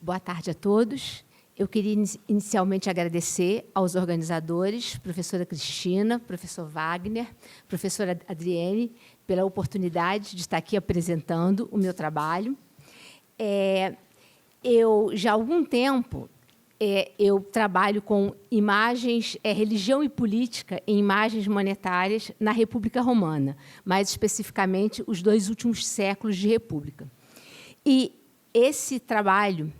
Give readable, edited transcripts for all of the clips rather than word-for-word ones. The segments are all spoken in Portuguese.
Boa tarde a todos. Eu queria inicialmente agradecer aos organizadores, professora Cristina, professor Wagner, professora Adriene, pela oportunidade de estar aqui apresentando o meu trabalho. Eu, já há algum tempo, eu trabalho com imagens, religião e política em imagens monetárias na República Romana, mais especificamente os 2 últimos séculos de República. E esse trabalho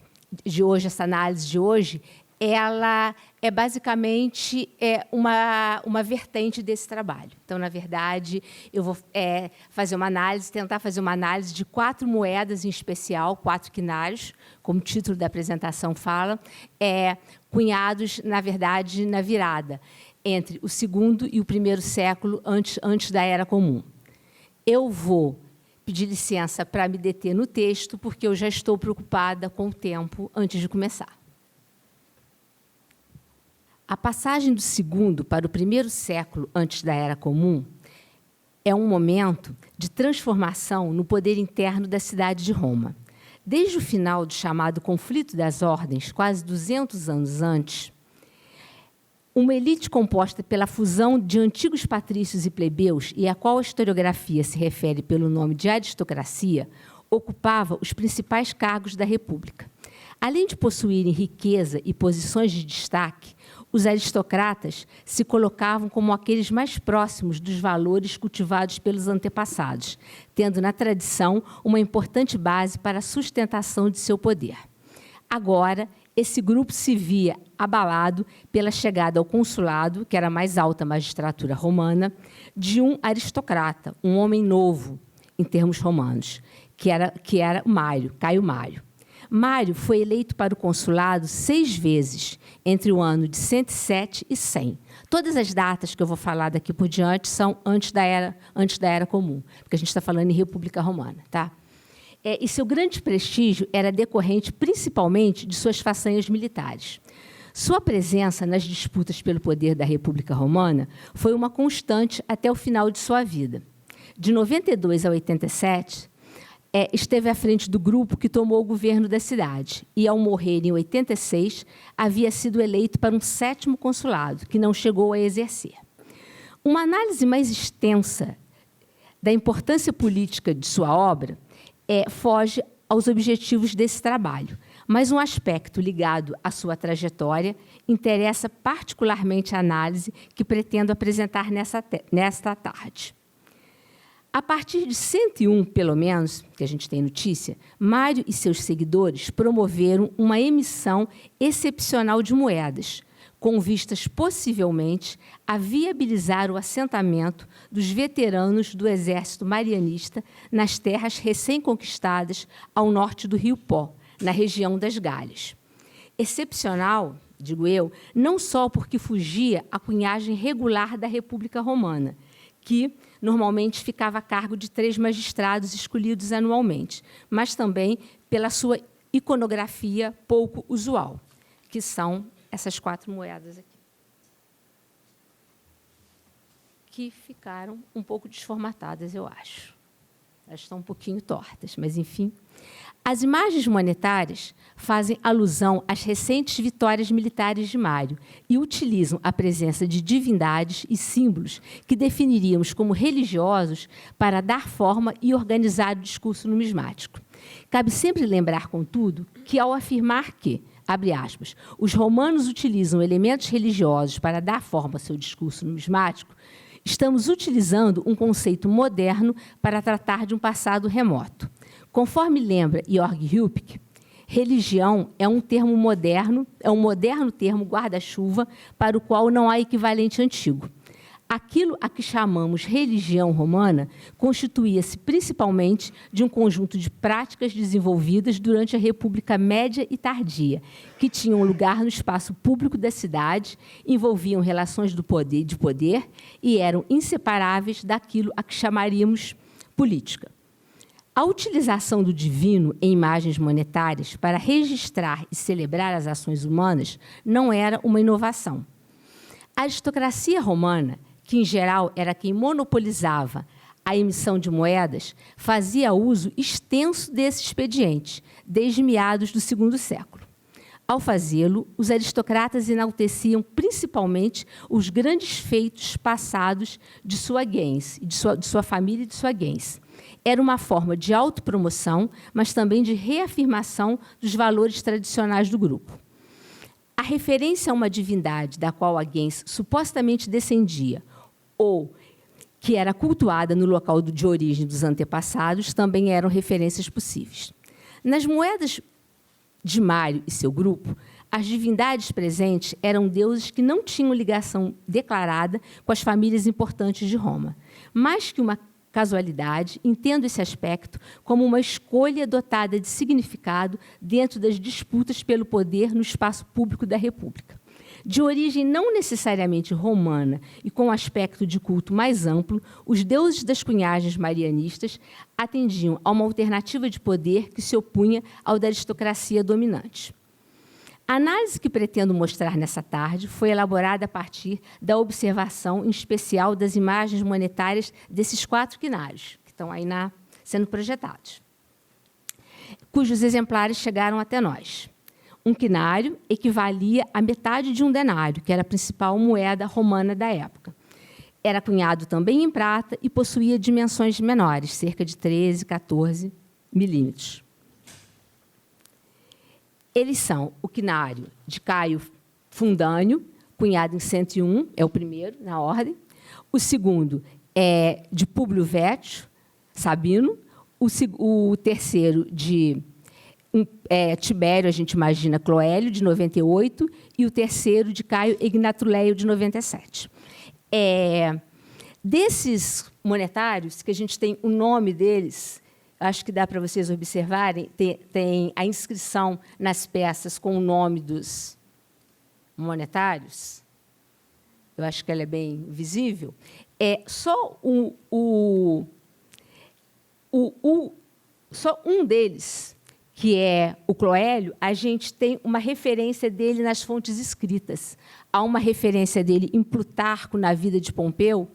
de hoje, essa análise de hoje, ela é basicamente uma vertente desse trabalho. Então, na verdade, eu vou fazer uma análise, tentar fazer uma análise de 4 moedas em especial, 4 quinários, como o título da apresentação fala, cunhados, na verdade, na virada entre o 2º e o 1º século antes da Era Comum. Eu vou pedir licença para me deter no texto, porque eu já estou preocupada com o tempo antes de começar. A passagem do 2º para o 1º século antes da Era Comum é um momento de transformação no poder interno da cidade de Roma. Desde o final do chamado Conflito das Ordens, quase 200 anos antes, uma elite composta pela fusão de antigos patrícios e plebeus, e a qual a historiografia se refere pelo nome de aristocracia, ocupava os principais cargos da República. Além de possuírem riqueza e posições de destaque, os aristocratas se colocavam como aqueles mais próximos dos valores cultivados pelos antepassados, tendo na tradição uma importante base para a sustentação de seu poder. Agora, esse grupo se via abalado pela chegada ao consulado, que era a mais alta magistratura romana, de um aristocrata, um homem novo, em termos romanos, que era Mário, Caio Mário. Mário foi eleito para o consulado 6 vezes, entre o ano de 107 e 100. Todas as datas que eu vou falar daqui por diante são antes da Era Comum, porque a gente está falando em República Romana, tá? E seu grande prestígio era decorrente principalmente de suas façanhas militares. Sua presença nas disputas pelo poder da República Romana foi uma constante até o final de sua vida. De 92 a 87, esteve à frente do grupo que tomou o governo da cidade e, ao morrer em 86, havia sido eleito para um 7º consulado, que não chegou a exercer. Uma análise mais extensa da importância política de sua obra foge aos objetivos desse trabalho, mas um aspecto ligado à sua trajetória interessa particularmente a análise que pretendo apresentar nesta tarde. A partir de 101, pelo menos, que a gente tem notícia, Mário e seus seguidores promoveram uma emissão excepcional de moedas, com vistas, possivelmente, a viabilizar o assentamento dos veteranos do exército marianista nas terras recém-conquistadas ao norte do Rio Pó, na região das Galhas. Excepcional, digo eu, não só porque fugia à cunhagem regular da República Romana, que normalmente ficava a cargo de 3 magistrados escolhidos anualmente, mas também pela sua iconografia pouco usual, que são essas 4 moedas aqui, que ficaram um pouco desformatadas, eu acho. Elas estão um pouquinho tortas, mas, enfim. As imagens monetárias fazem alusão às recentes vitórias militares de Mário e utilizam a presença de divindades e símbolos que definiríamos como religiosos para dar forma e organizar o discurso numismático. Cabe sempre lembrar, contudo, que, ao afirmar que, abre aspas, os romanos utilizam elementos religiosos para dar forma ao seu discurso numismático, estamos utilizando um conceito moderno para tratar de um passado remoto. Conforme lembra Jörg Hupke, religião é um termo moderno, é um moderno termo guarda-chuva para o qual não há equivalente antigo. Aquilo a que chamamos religião romana constituía-se principalmente de um conjunto de práticas desenvolvidas durante a República Média e Tardia, que tinham lugar no espaço público da cidade, envolviam relações de poder e eram inseparáveis daquilo a que chamaríamos política. A utilização do divino em imagens monetárias para registrar e celebrar as ações humanas não era uma inovação. A aristocracia romana, que, em geral, era quem monopolizava a a emissão de moedas, fazia uso extenso desse expediente, desde meados do II século. Ao fazê-lo, os aristocratas enalteciam principalmente os grandes feitos passados de sua gens, de sua família e de sua gens. Era uma forma de autopromoção, mas também de reafirmação dos valores tradicionais do grupo. A referência a uma divindade da qual a gens supostamente descendia, ou que era cultuada no local de origem dos antepassados, também eram referências possíveis. Nas moedas de Mário e seu grupo, as divindades presentes eram deuses que não tinham ligação declarada com as famílias importantes de Roma. Mais que uma casualidade, entendo esse aspecto como uma escolha dotada de significado dentro das disputas pelo poder no espaço público da República. De origem não necessariamente romana e com aspecto de culto mais amplo, os deuses das cunhagens marianistas atendiam a uma alternativa de poder que se opunha ao da aristocracia dominante. A análise que pretendo mostrar nessa tarde foi elaborada a partir da observação, em especial, das imagens monetárias desses 4 quinários, que estão aí sendo projetados, cujos exemplares chegaram até nós. Um quinário equivalia a metade de um denário, que era a principal moeda romana da época. Era cunhado também em prata e possuía dimensões menores, cerca de 13, 14 milímetros. Eles são o quinário de Caio Fundânio, cunhado em 101, é o primeiro na ordem. O segundo é de Públio Vétio Sabino. O terceiro de Tibério, a gente imagina, Cloélio, de 98, e o terceiro de Caio Ignatuleio, de 97. Desses monetários, que a gente tem o nome deles, acho que dá para vocês observarem, tem a inscrição nas peças com o nome dos monetários. Eu acho que ela é bem visível. Só um deles, que é o Cloélio, a gente tem uma referência dele nas fontes escritas. Há uma referência dele em Plutarco, na vida de Pompeu,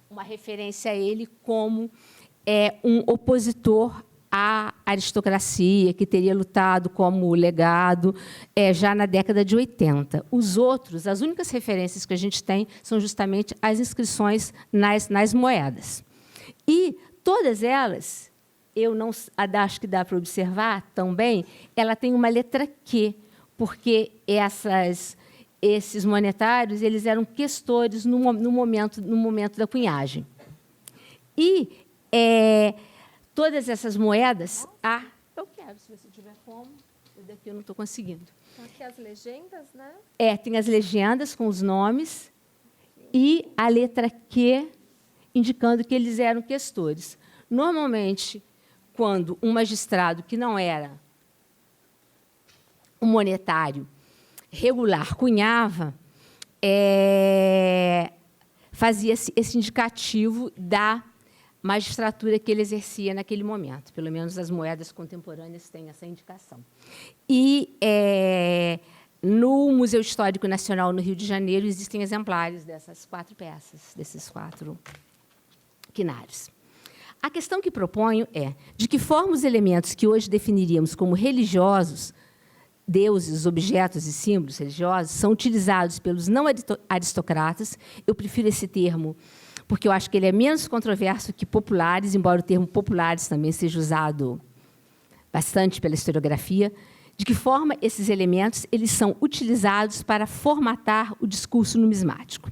uma referência a ele como um opositor à aristocracia, que teria lutado como legado já na década de 80. Os outros, as únicas referências que a gente tem são justamente as inscrições nas moedas. E todas elas, acho que dá para observar também, ela tem uma letra Q, porque esses monetários eles eram questores no momento da cunhagem. E todas essas moedas... eu quero, se você tiver como. Daqui eu não estou conseguindo. Aqui as legendas, né? Tem as legendas com os nomes e a letra Q, indicando que eles eram questores. Normalmente, quando um magistrado que não era um monetário regular cunhava, fazia-se esse indicativo da magistratura que ele exercia naquele momento. Pelo menos as moedas contemporâneas têm essa indicação. E no Museu Histórico Nacional, no Rio de Janeiro, existem exemplares dessas 4 peças, desses 4 quinários. A questão que proponho é de que forma os elementos que hoje definiríamos como religiosos, deuses, objetos e símbolos religiosos, são utilizados pelos não aristocratas. Eu prefiro esse termo porque eu acho que ele é menos controverso que populares, embora o termo populares também seja usado bastante pela historiografia. De que forma esses elementos eles são utilizados para formatar o discurso numismático.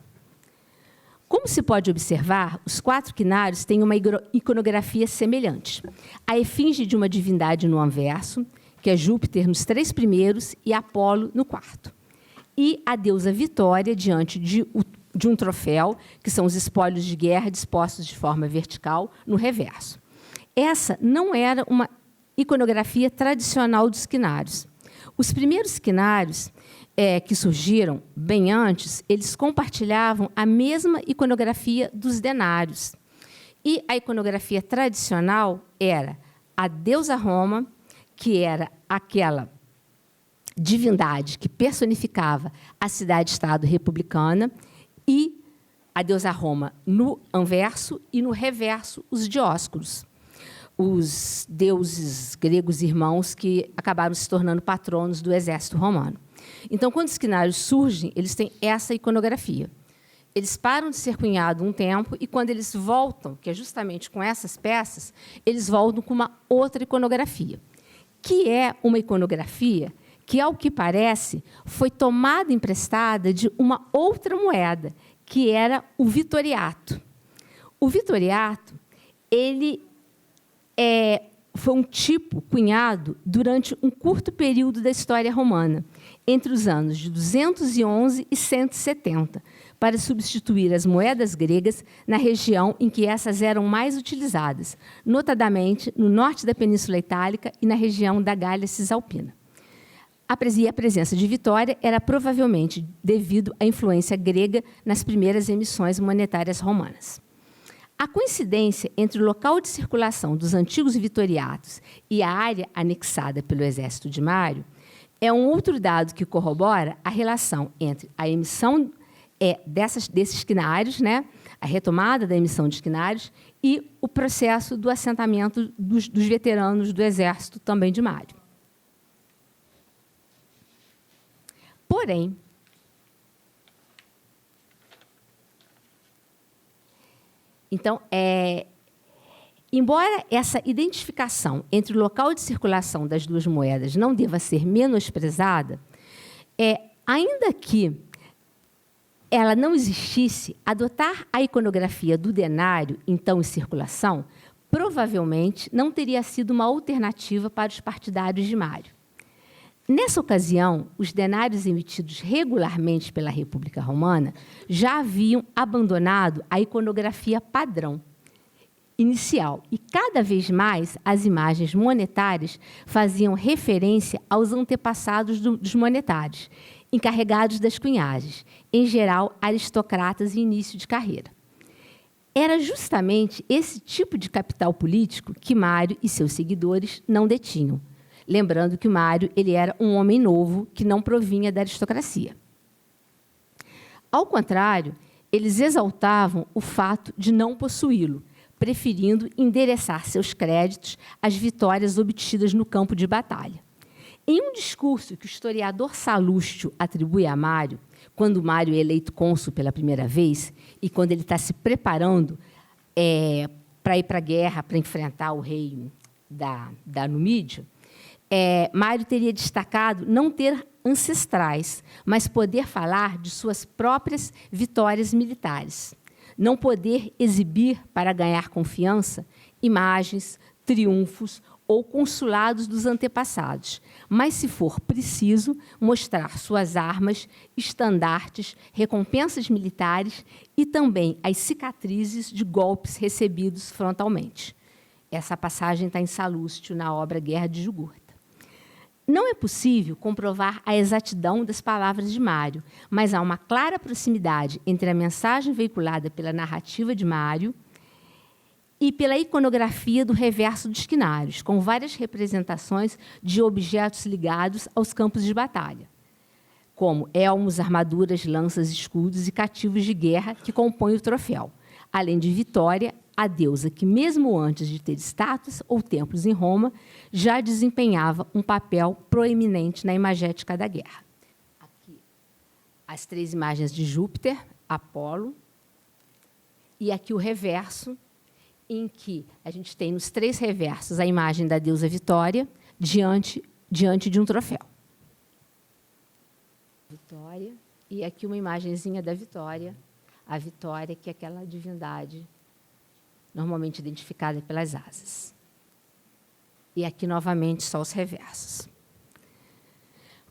Como se pode observar, os 4 quinários têm uma iconografia semelhante. A efígie de uma divindade no anverso, que é Júpiter nos 3 primeiros e Apolo no 4º. E a deusa Vitória diante de um troféu, que são os espólios de guerra dispostos de forma vertical no reverso. Essa não era uma iconografia tradicional dos quinários. Os primeiros quinários que surgiram bem antes, eles compartilhavam a mesma iconografia dos denários. E a iconografia tradicional era a deusa Roma, que era aquela divindade que personificava a cidade-estado republicana, e a deusa Roma no anverso e no reverso os Dioscuros, os deuses gregos irmãos que acabaram se tornando patronos do exército romano. Então, quando os esquinários surgem, eles têm essa iconografia. Eles param de ser cunhados um tempo e, quando eles voltam, que é justamente com essas peças, eles voltam com uma outra iconografia, que é uma iconografia que, ao que parece, foi tomada emprestada de uma outra moeda, que era o vitoriato. O vitoriato, ele foi um tipo cunhado durante um curto período da história romana, entre os anos de 211 e 170, para substituir as moedas gregas na região em que essas eram mais utilizadas, notadamente no norte da Península Itálica e na região da Gália Cisalpina. A presença de Vitória era provavelmente devido à influência grega nas primeiras emissões monetárias romanas. A coincidência entre o local de circulação dos antigos vitoriatos e a área anexada pelo exército de Mário é um outro dado que corrobora a relação entre a emissão desses quinários, né, a retomada da emissão de esquinários, e o processo do assentamento dos veteranos do exército também de Mário. Porém, então, embora essa identificação entre o local de circulação das duas moedas não deva ser menosprezada, ainda que ela não existisse, adotar a iconografia do denário, então em circulação, provavelmente não teria sido uma alternativa para os partidários de Mário. Nessa ocasião, os denários emitidos regularmente pela República Romana já haviam abandonado a iconografia padrão inicial e, cada vez mais, as imagens monetárias faziam referência aos antepassados dos monetários, encarregados das cunhagens, em geral aristocratas em início de carreira. Era justamente esse tipo de capital político que Mário e seus seguidores não detinham. Lembrando que o Mário era um homem novo que não provinha da aristocracia. Ao contrário, eles exaltavam o fato de não possuí-lo, preferindo endereçar seus créditos às vitórias obtidas no campo de batalha. Em um discurso que o historiador Salustio atribui a Mário, quando Mário é eleito cônsul pela primeira vez e quando ele está se preparando para ir para a guerra, para enfrentar o rei da Numídia, Mário teria destacado não ter ancestrais, mas poder falar de suas próprias vitórias militares. Não poder exibir, para ganhar confiança, imagens, triunfos ou consulados dos antepassados, mas, se for preciso, mostrar suas armas, estandartes, recompensas militares e também as cicatrizes de golpes recebidos frontalmente. Essa passagem está em Salustio, na obra Guerra de Jugurtha. Não é possível comprovar a exatidão das palavras de Mário, mas há uma clara proximidade entre a mensagem veiculada pela narrativa de Mário e pela iconografia do reverso dos quinários, com várias representações de objetos ligados aos campos de batalha, como elmos, armaduras, lanças, escudos e cativos de guerra que compõem o troféu, além de Vitória, a deusa que, mesmo antes de ter estátuas ou templos em Roma, já desempenhava um papel proeminente na imagética da guerra. Aqui, as três imagens de Júpiter, Apolo, e aqui o reverso, em que a gente tem nos três reversos a imagem da deusa Vitória diante de um troféu. Vitória, e aqui uma imagenzinha da Vitória, a Vitória, que é aquela divindade normalmente identificada pelas asas. E aqui, novamente, só os reversos.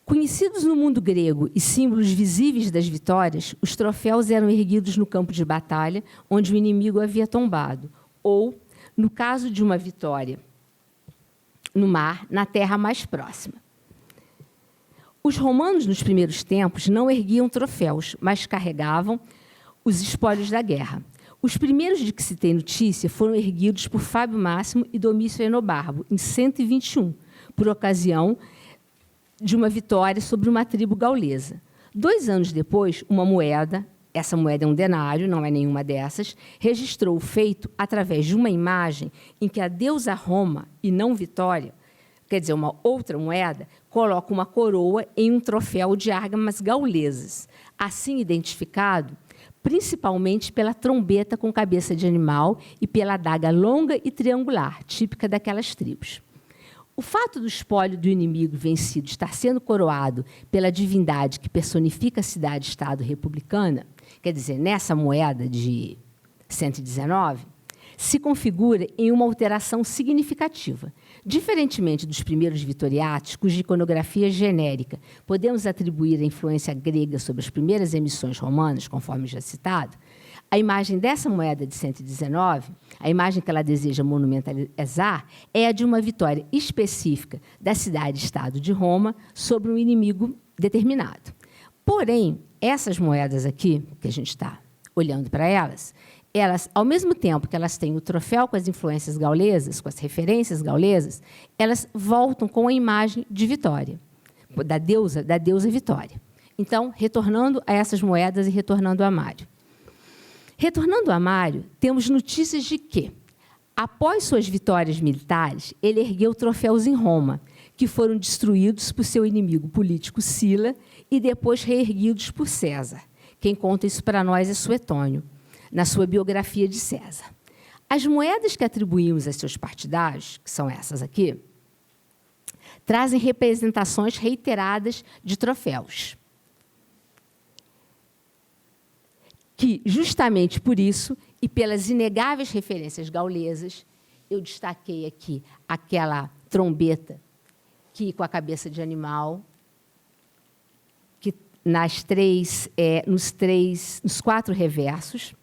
Conhecidos no mundo grego e símbolos visíveis das vitórias, os troféus eram erguidos no campo de batalha, onde o inimigo havia tombado, ou, no caso de uma vitória no mar, na terra mais próxima. Os romanos, nos primeiros tempos, não erguiam troféus, mas carregavam os espólios da guerra. Os primeiros de que se tem notícia foram erguidos por Fábio Máximo e Domício Enobarbo, em 121, por ocasião de uma vitória sobre uma tribo gaulesa. 2 anos depois, uma moeda essa moeda é um denário, não é nenhuma dessas, registrou o feito através de uma imagem em que a deusa Roma, e não Vitória, quer dizer, uma outra moeda, coloca uma coroa em um troféu de armas gaulesas, assim identificado principalmente pela trombeta com cabeça de animal e pela adaga longa e triangular, típica daquelas tribos. O fato do espólio do inimigo vencido estar sendo coroado pela divindade que personifica a cidade-estado republicana, quer dizer, nessa moeda de 119, se configura em uma alteração significativa. Diferentemente dos primeiros vitoriatos, cuja iconografia genérica podemos atribuir a influência grega sobre as primeiras emissões romanas, conforme já citado, a imagem dessa moeda de 119, a imagem que ela deseja monumentalizar, é a de uma vitória específica da cidade-estado de Roma sobre um inimigo determinado. Porém, essas moedas aqui, que a gente está olhando para elas, ao mesmo tempo que elas têm o troféu com as influências gaulesas, com as referências gaulesas, elas voltam com a imagem de Vitória, da deusa Vitória. Então, retornando a essas moedas e retornando a Mário. Retornando a Mário, temos notícias de que, após suas vitórias militares, ele ergueu troféus em Roma, que foram destruídos por seu inimigo político Sila e depois reerguidos por César. Quem conta isso para nós é Suetônio, na sua biografia de César. As moedas que atribuímos a seus partidários, que são essas aqui, trazem representações reiteradas de troféus. Que, justamente por isso, e pelas inegáveis referências gaulesas, eu destaquei aqui aquela trombeta que, com a cabeça de animal, que nos 4 reversos,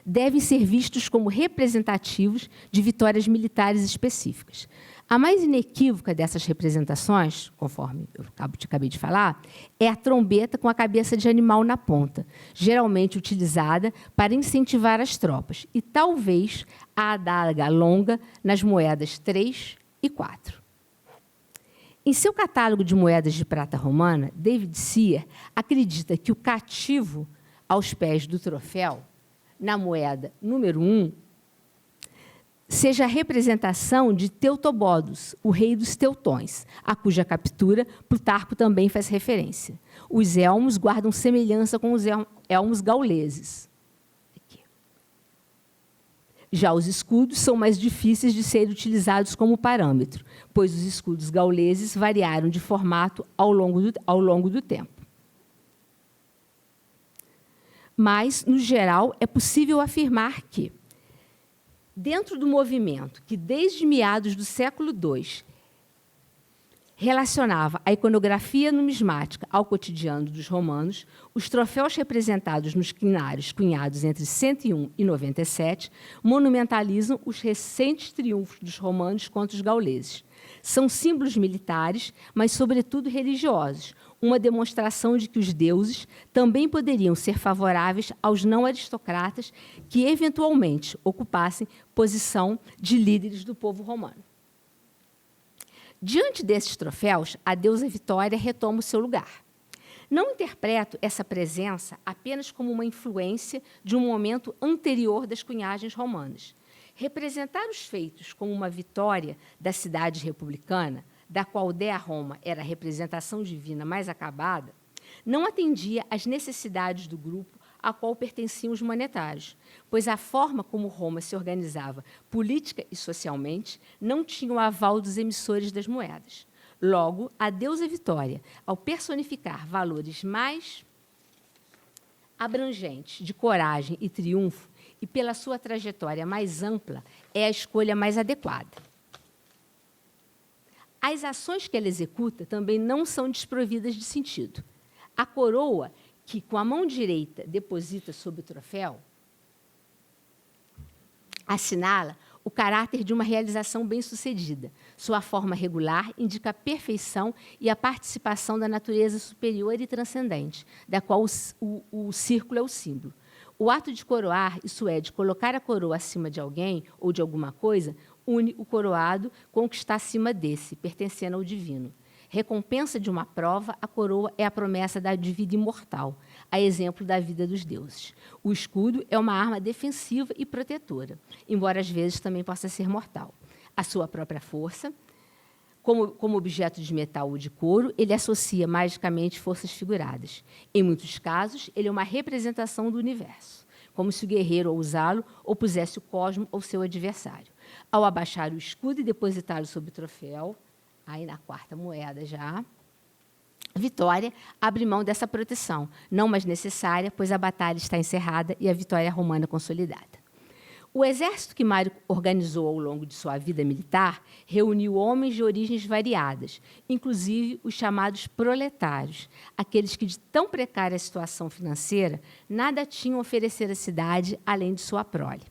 devem ser vistos como representativos de vitórias militares específicas. A mais inequívoca dessas representações, conforme eu acabei de falar, é a trombeta com a cabeça de animal na ponta, geralmente utilizada para incentivar as tropas, e talvez a adaga longa nas moedas 3 e 4. Em seu catálogo de moedas de prata romana, David Sear acredita que o cativo aos pés do troféu, na moeda número 1, seja a representação de Teutobodos, o rei dos teutões, a cuja captura Plutarco também faz referência. Os elmos guardam semelhança com os elmos gauleses. Aqui. Já os escudos são mais difíceis de serem utilizados como parâmetro, pois os escudos gauleses variaram de formato ao longo do tempo. Mas, no geral, é possível afirmar que, dentro do movimento que, desde meados do século II, relacionava a iconografia numismática ao cotidiano dos romanos, os troféus representados nos quinários cunhados entre 101 e 97 monumentalizam os recentes triunfos dos romanos contra os gauleses. São símbolos militares, mas, sobretudo, religiosos, uma demonstração de que os deuses também poderiam ser favoráveis aos não-aristocratas que, eventualmente, ocupassem posição de líderes do povo romano. Diante desses troféus, a deusa Vitória retoma o seu lugar. Não interpreto essa presença apenas como uma influência de um momento anterior das cunhagens romanas. Representar os feitos como uma vitória da cidade republicana, da qual Dea Roma era a representação divina mais acabada, não atendia às necessidades do grupo a qual pertenciam os monetários, pois a forma como Roma se organizava política e socialmente não tinha o aval dos emissores das moedas. Logo, a deusa Vitória, ao personificar valores mais abrangentes de coragem e triunfo, e pela sua trajetória mais ampla, é a escolha mais adequada. As ações que ela executa também não são desprovidas de sentido. A coroa, que com a mão direita deposita sobre o troféu, assinala o caráter de uma realização bem-sucedida. Sua forma regular indica a perfeição e a participação da natureza superior e transcendente, da qual o círculo é o símbolo. O ato de coroar, isso é, de colocar a coroa acima de alguém ou de alguma coisa, une o coroado com o que está acima desse, pertencendo ao divino. Recompensa de uma prova, a coroa é a promessa da vida imortal. a exemplo da vida dos deuses. O escudo é uma arma defensiva e protetora, embora às vezes também possa ser mortal. A sua própria força, como objeto de metal ou de couro, ele associa magicamente forças figuradas. Em muitos casos, ele é uma representação do universo, como se o guerreiro, ao usá-lo, opusesse o cosmo ao seu adversário. Ao abaixar o escudo e depositá-lo sobre o troféu, aí na quarta moeda já, Vitória abre mão dessa proteção, não mais necessária, pois a batalha está encerrada e a vitória romana consolidada. O exército que Mário organizou ao longo de sua vida militar reuniu homens de origens variadas, inclusive os chamados proletários, aqueles que, de tão precária situação financeira, nada tinham a oferecer à cidade além de sua prole.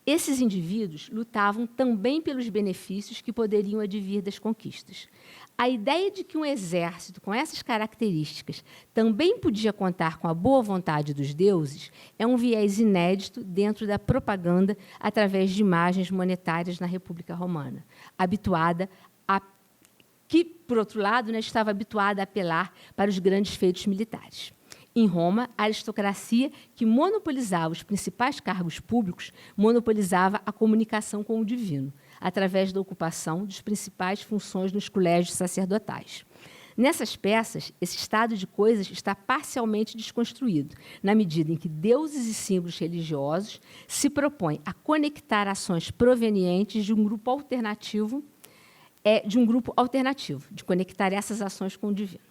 Esses indivíduos lutavam também pelos benefícios que poderiam advir das conquistas. A ideia de que um exército com essas características também podia contar com a boa vontade dos deuses é um viés inédito dentro da propaganda através de imagens monetárias na República Romana, que, por outro lado, estava habituada a apelar para os grandes feitos militares. Em Roma, a aristocracia, que monopolizava os principais cargos públicos, monopolizava a comunicação com o divino, através da ocupação das principais funções nos colégios sacerdotais. Nessas peças, esse estado de coisas está parcialmente desconstruído, na medida em que deuses e símbolos religiosos se propõem a conectar ações provenientes de um grupo alternativo, de conectar essas ações com o divino.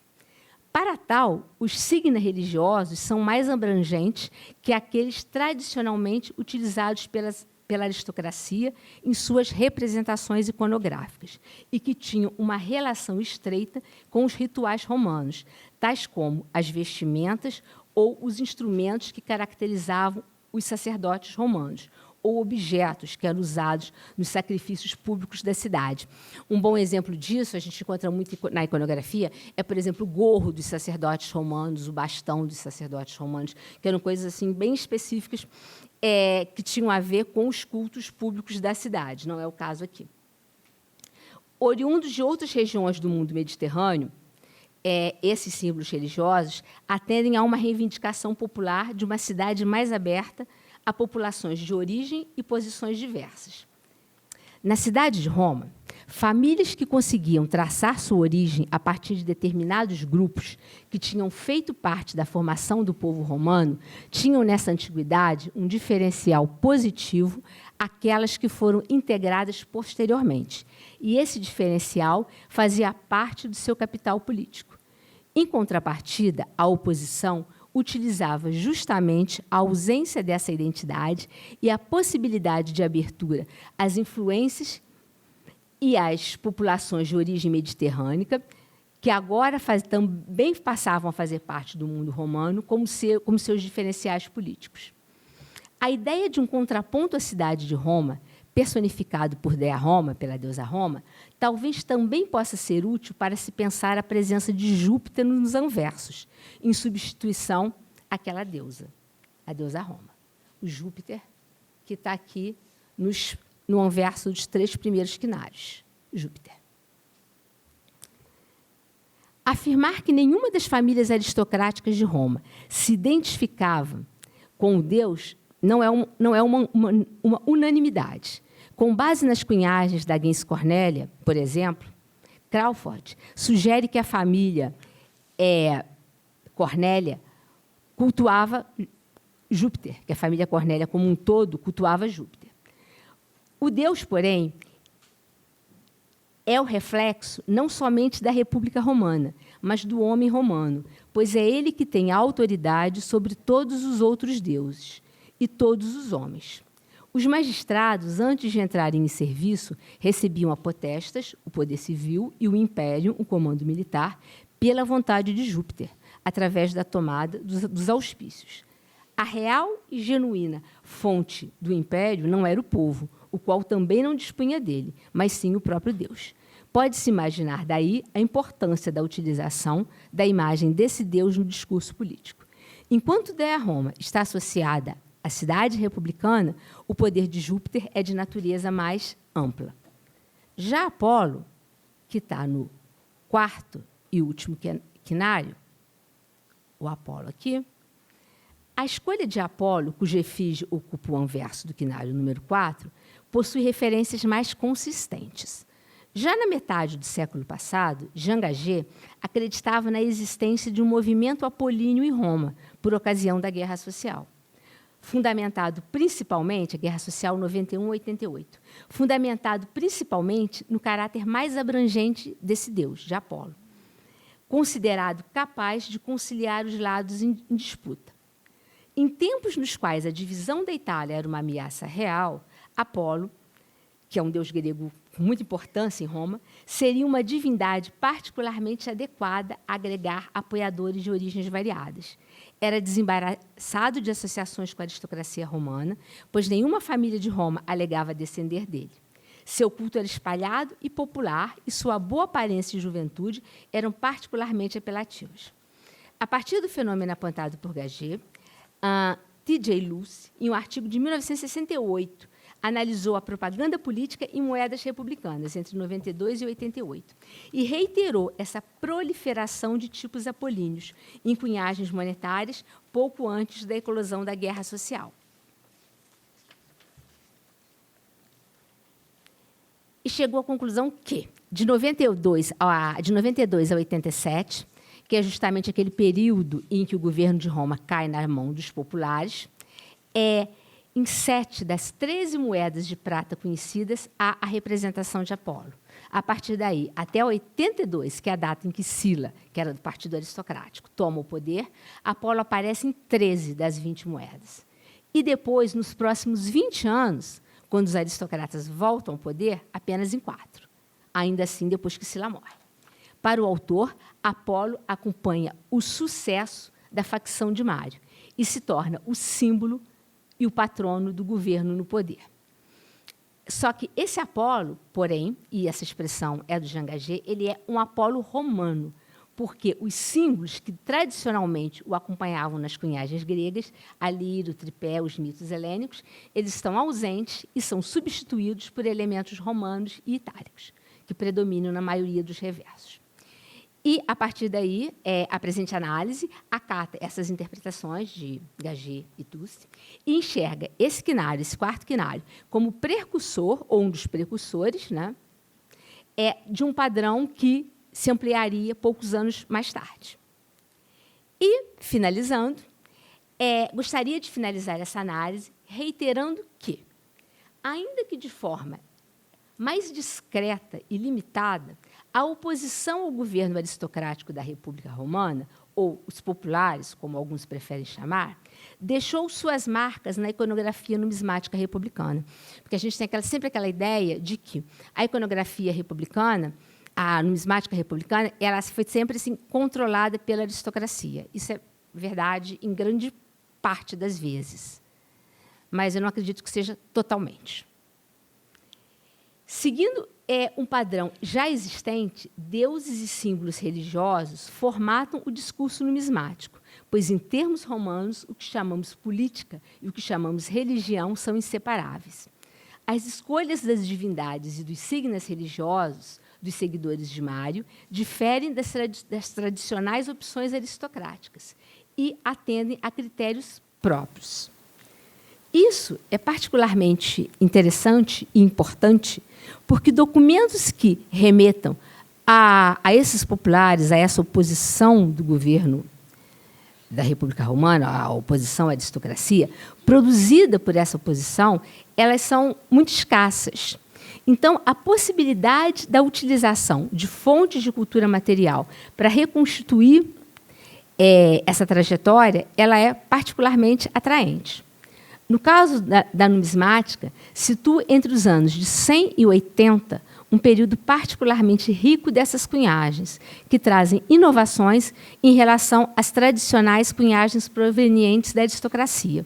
Para tal, os signos religiosos são mais abrangentes que aqueles tradicionalmente utilizados pela aristocracia em suas representações iconográficas e que tinham uma relação estreita com os rituais romanos, tais como as vestimentas ou os instrumentos que caracterizavam os sacerdotes romanos, ou objetos que eram usados nos sacrifícios públicos da cidade. Um bom exemplo disso, a gente encontra muito na iconografia, é, por exemplo, o gorro dos sacerdotes romanos, o bastão dos sacerdotes romanos, que eram coisas assim, bem específicas que tinham a ver com os cultos públicos da cidade. Não é o caso aqui. Oriundos de outras regiões do mundo mediterrâneo, esses símbolos religiosos atendem a uma reivindicação popular de uma cidade mais aberta a populações de origem e posições diversas. Na cidade de Roma, famílias que conseguiam traçar sua origem a partir de determinados grupos que tinham feito parte da formação do povo romano tinham, nessa antiguidade, um diferencial positivo àquelas que foram integradas posteriormente. E esse diferencial fazia parte do seu capital político. Em contrapartida, a oposição utilizava justamente a ausência dessa identidade e a possibilidade de abertura às influências e às populações de origem mediterrânea, que agora também passavam a fazer parte do mundo romano como seus diferenciais políticos. A ideia de um contraponto à cidade de Roma, personificado por Dea Roma, pela deusa Roma, talvez também possa ser útil para se pensar a presença de Júpiter nos anversos, em substituição àquela deusa, a deusa Roma. O Júpiter, que está aqui no anverso dos 3 primeiros quinários. Júpiter. Afirmar que nenhuma das famílias aristocráticas de Roma se identificava com o deus não é uma unanimidade. Com base nas cunhagens da gens Cornélia, por exemplo, Crawford sugere que a família Cornélia cultuava Júpiter, que a família Cornélia como um todo cultuava Júpiter. O deus, porém, é o reflexo não somente da República Romana, mas do homem romano, pois é ele que tem a autoridade sobre todos os outros deuses e todos os homens. Os magistrados, antes de entrarem em serviço, recebiam a potestas, o poder civil, e o império, o comando militar, pela vontade de Júpiter, através da tomada dos auspícios. A real e genuína fonte do império não era o povo, o qual também não dispunha dele, mas sim o próprio Deus. Pode-se imaginar daí a importância da utilização da imagem desse Deus no discurso político. Enquanto Dea Roma está associada à cidade republicana, o poder de Júpiter é de natureza mais ampla. Já Apolo, que está no 4º e último quinário, o Apolo aqui, A escolha de Apolo, cuja efígie ocupa o anverso do quinário número 4, possui referências mais consistentes. Já na metade do século passado, Jean Gaget acreditava na existência de um movimento apolíneo em Roma, por ocasião da Guerra Social. Fundamentado principalmente, a Guerra Social 91-88, fundamentado principalmente no caráter mais abrangente desse deus, de Apolo, considerado capaz de conciliar os lados em disputa. Em tempos nos quais a divisão da Itália era uma ameaça real, Apolo, que é um deus grego com muita importância em Roma, seria uma divindade particularmente adequada a agregar apoiadores de origens variadas. Era desembaraçado de associações com a aristocracia romana, pois nenhuma família de Roma alegava descender dele. Seu culto era espalhado e popular, e sua boa aparência e juventude eram particularmente apelativas. A partir do fenômeno apontado por Gaget, T.J. Luce, em um artigo de 1968, analisou a propaganda política em moedas republicanas entre 92 e 88 e reiterou essa proliferação de tipos apolíneos em cunhagens monetárias pouco antes da eclosão da Guerra Social. E chegou à conclusão que, de 92 a 87, que é justamente aquele período em que o governo de Roma cai na mão dos populares, em 7 das 13 moedas de prata conhecidas, há a representação de Apolo. A partir daí, até 82, que é a data em que Sila, que era do Partido Aristocrático, toma o poder, Apolo aparece em 13 das 20 moedas. E depois, nos próximos 20 anos, quando os aristocratas voltam ao poder, apenas em 4. Ainda assim, depois que Sila morre. Para o autor, Apolo acompanha o sucesso da facção de Mário e se torna o símbolo e o patrono do governo no poder. Só que esse Apolo, porém, e essa expressão é do Jean Gaget, ele é um Apolo romano, porque os símbolos que tradicionalmente o acompanhavam nas cunhagens gregas, a lira, o tripé, os mitos helênicos, eles estão ausentes e são substituídos por elementos romanos e itálicos, que predominam na maioria dos reversos. E, a partir daí, a presente análise acata essas interpretações de Gaget e Tucci e enxerga esse quinário, esse quarto quinário, como precursor, ou um dos precursores, né, de um padrão que se ampliaria poucos anos mais tarde. E, finalizando, gostaria de finalizar essa análise reiterando que, ainda que de forma mais discreta e limitada, a oposição ao governo aristocrático da República Romana, ou os populares, como alguns preferem chamar, deixou suas marcas na iconografia numismática republicana. Porque a gente tem sempre aquela ideia de que a iconografia republicana, a numismática republicana, ela foi sempre assim, controlada pela aristocracia. Isso é verdade em grande parte das vezes. Mas eu não acredito que seja totalmente. Seguindo um padrão já existente, deuses e símbolos religiosos formatam o discurso numismático, pois, em termos romanos, o que chamamos política e o que chamamos religião são inseparáveis. As escolhas das divindades e dos signos religiosos dos seguidores de Mário diferem das tradicionais opções aristocráticas e atendem a critérios próprios. Isso é particularmente interessante e importante porque documentos que remetam a esses populares, a essa oposição do governo da República Romana, a oposição à aristocracia, produzida por essa oposição, elas são muito escassas. Então, a possibilidade da utilização de fontes de cultura material para reconstituir essa trajetória, ela é particularmente atraente. No caso da numismática, situa entre os anos de 100 e 80 um período particularmente rico dessas cunhagens, que trazem inovações em relação às tradicionais cunhagens provenientes da aristocracia,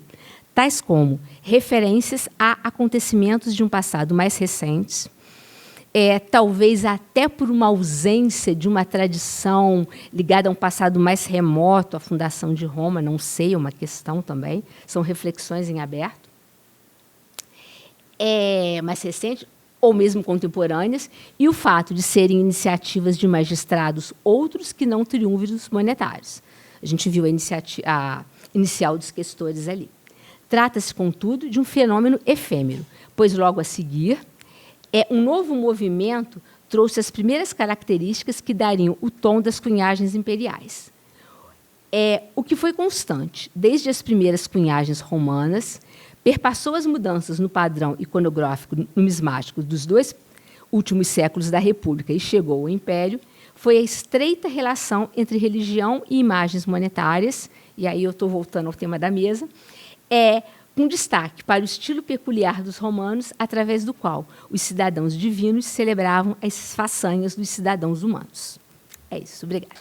tais como referências a acontecimentos de um passado mais recente, talvez até por uma ausência de uma tradição ligada a um passado mais remoto, à fundação de Roma, não sei, é uma questão também, são reflexões em aberto, mais recente, ou mesmo contemporâneas, e o fato de serem iniciativas de magistrados outros que não triunviros monetários. A gente viu a inicial dos questores ali. Trata-se, contudo, de um fenômeno efêmero, pois logo a seguir, um novo movimento trouxe as primeiras características que dariam o tom das cunhagens imperiais. O que foi constante, desde as primeiras cunhagens romanas, perpassou as mudanças no padrão iconográfico numismático dos 2 últimos séculos da República e chegou ao Império, foi a estreita relação entre religião e imagens monetárias, e aí eu estou voltando ao tema da mesa, com destaque para o estilo peculiar dos romanos, através do qual os cidadãos divinos celebravam as façanhas dos cidadãos humanos. É isso, obrigada.